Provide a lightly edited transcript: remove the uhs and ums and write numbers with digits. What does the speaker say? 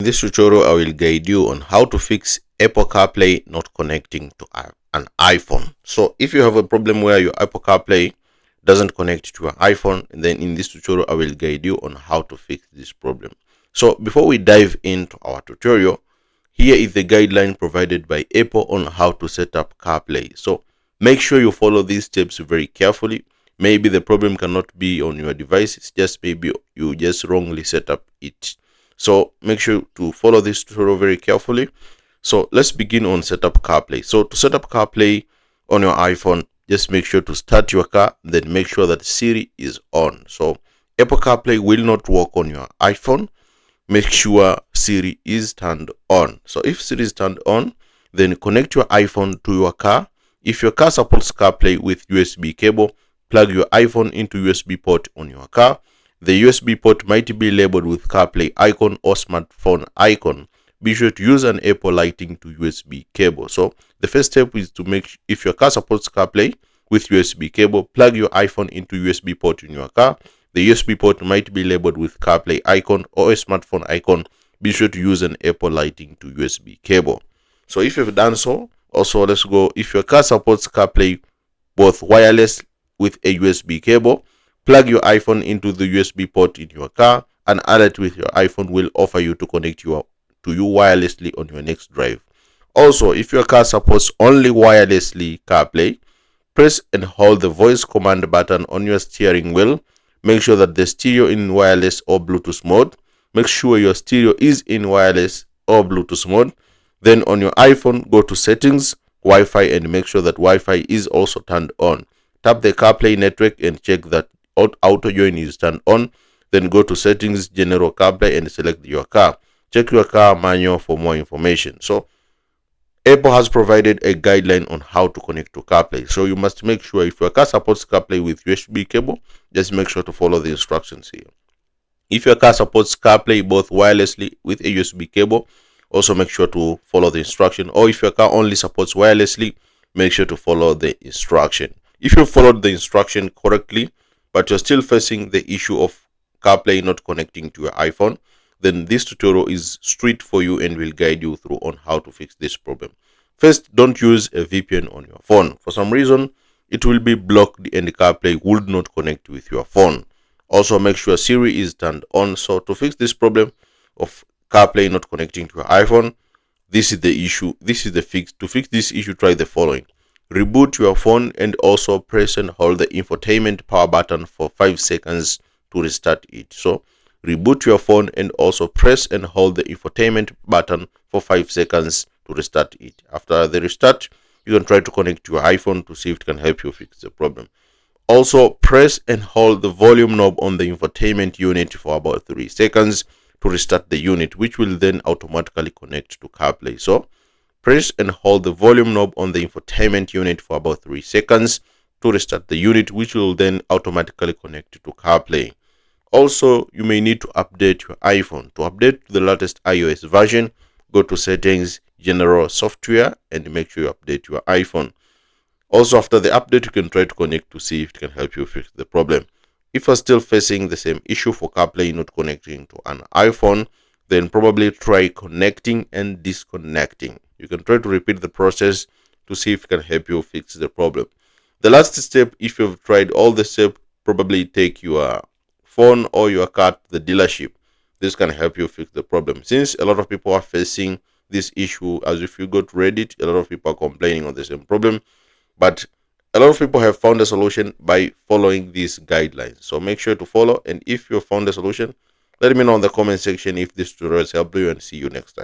this tutorial, I will guide you on how to fix Apple CarPlay not connecting to an iPhone. So if you have a problem where your Apple CarPlay doesn't connect to your iPhone, and then in this tutorial, I will guide you on how to fix this problem. So before we dive into our tutorial, here is the guideline provided by Apple on how to set up CarPlay. So make sure you follow these steps very carefully. Maybe the problem cannot be on your device, it's just maybe you just wrongly set up it. So make sure to follow this tutorial very carefully. So let's begin on setup CarPlay. So to set up CarPlay on your iPhone, just make sure to start your car, then make sure that Siri is on. So Apple CarPlay will not work on your iPhone. Make sure Siri is turned on. So if Siri is turned on, then connect your iPhone to your car. If your car supports CarPlay with USB cable, plug your iPhone into USB port on your car. The USB port might be labeled with CarPlay icon or smartphone icon. Be sure to use an Apple lighting to USB cable. So the first step is to make, if your car supports CarPlay with USB cable, plug your iPhone into USB port in your car. The USB port might be labeled with CarPlay icon or a smartphone icon. Be sure to use an Apple lighting to USB cable. So if you've done so, also let's go. If your car supports CarPlay both wireless with a USB cable, plug your iPhone into the USB port in your car. An alert with your iPhone will offer you to connect to you wirelessly on your next drive. Also, if your car supports only wirelessly CarPlay, press and hold the voice command button on your steering wheel. Make sure that the stereo in wireless or Bluetooth mode. Make sure your stereo is in wireless or Bluetooth mode. Then on your iPhone, go to settings, Wi-Fi, and make sure that Wi-Fi is also turned on. Tap the CarPlay network and check that auto join is turned on. Then go to settings, general CarPlay, and select your car. Check your car manual for more information. So Apple has provided a guideline on how to connect to CarPlay. So you must make sure, if your car supports CarPlay with USB cable, just make sure to follow the instructions here. If your car supports CarPlay both wirelessly with a USB cable, also make sure to follow the instruction. Or if your car only supports wirelessly, make sure to follow the instruction. If you followed the instruction correctly, but you're still facing the issue of CarPlay not connecting to your iPhone, then this tutorial is straight for you and will guide you through on how to fix this problem. First, don't use a VPN on your phone. For some reason, it will be blocked and CarPlay would not connect with your phone. Also, make sure Siri is turned on. So to fix this problem of CarPlay not connecting to your iPhone, this is the issue. This is the fix. To fix this issue, try the following. Reboot your phone and also press and hold the infotainment power button for 5 seconds to restart it. So reboot your phone and also press and hold the infotainment button for 5 seconds to restart it. After the restart, you can try to connect to your iPhone to see if it can help you fix the problem. Also, press and hold the volume knob on the infotainment unit for about 3 seconds to restart the unit, which will then automatically connect to CarPlay. So press and hold the volume knob on the infotainment unit for about 3 seconds to restart the unit, which will then automatically connect to CarPlay. Also, you may need to update your iPhone. To update to the latest iOS version, go to settings, general software, and make sure you update your iPhone. Also, after the update, you can try to connect to see if it can help you fix the problem. If you're still facing the same issue for CarPlay not connecting to an iPhone, then probably try connecting and disconnecting. You can try to repeat the process to see if it can help you fix the problem. The last step, if you've tried all the steps, probably take your phone or your car to the dealership. This can help you fix the problem. Since a lot of people are facing this issue, as if you go to Reddit, a lot of people are complaining on the same problem. But a lot of people have found a solution by following these guidelines. So make sure to follow. And if you found a solution, let me know in the comment section if this tutorial has helped you, and see you next time.